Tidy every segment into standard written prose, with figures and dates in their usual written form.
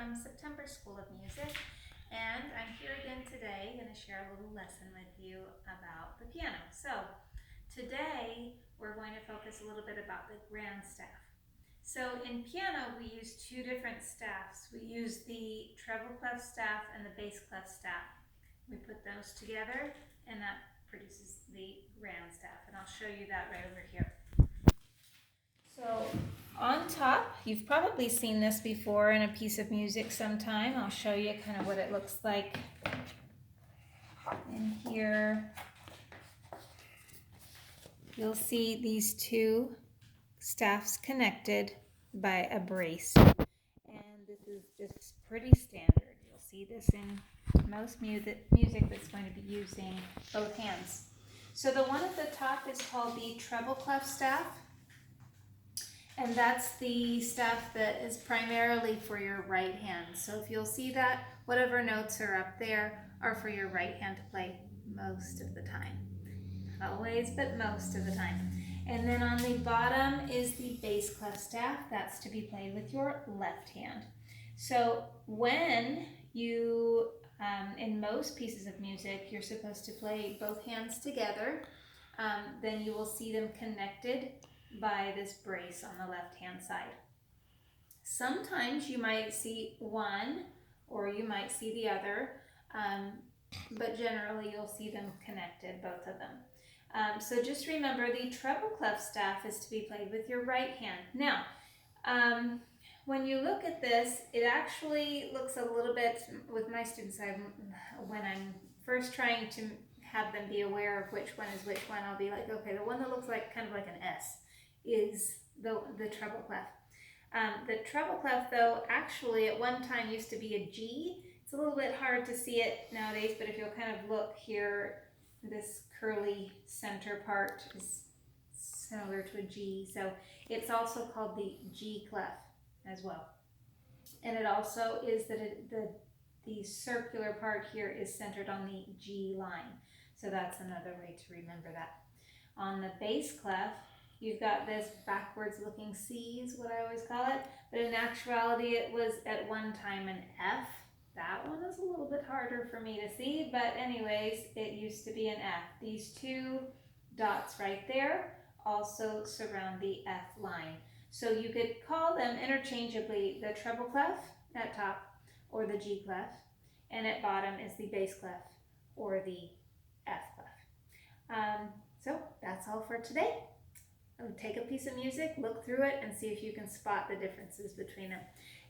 from September School of Music, and I'm here again today going to share a little lesson with you about the piano. So today we're going to focus a little bit about the grand staff. So in piano we use two different staffs. We use the treble clef staff and the bass clef staff. We put those together and that produces the grand staff, and I'll show you that right over here. So on top, you've probably seen this before in a piece of music sometime. I'll show you kind of what it looks like in here. You'll see these two staffs connected by a brace. And this is just pretty standard. You'll see this in most music that's going to be using both hands. So the one at the top is called the treble clef staff. And that's the staff that is primarily for your right hand. So if you'll see that, whatever notes are up there are for your right hand to play most of the time. Not always, but most of the time. And then on the bottom is the bass clef staff. That's to be played with your left hand. So when you, in most pieces of music, you're supposed to play both hands together, then you will see them connected by this brace on the left hand side. Sometimes you might see one or you might see the other, but generally you'll see them connected, both of them. So just remember, the treble clef staff is to be played with your right hand. Now, when you look at this, it actually looks a little bit, with my students, when I'm first trying to have them be aware of which one is which one, I'll be like, okay, the one that looks like kind of like an S is the treble clef. The treble clef, though, actually at one time used to be a G. It's a little bit hard to see it nowadays, but if you'll kind of look here, this curly center part is similar to a G. So it's also called the G clef as well. And it also is that the circular part here is centered on the G line. So that's another way to remember that. On the bass clef, you've got this backwards looking C is what I always call it, but in actuality it was at one time an F. That one is a little bit harder for me to see, but anyways, it used to be an F. These two dots right there also surround the F line. So you could call them interchangeably the treble clef at top or the G clef, and at bottom is the bass clef or the F clef. So that's all for today. Take a piece of music, look through it, and see if you can spot the differences between them.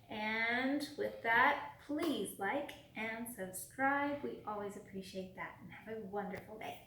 And with that, please like and subscribe. We always appreciate that, and have a wonderful day.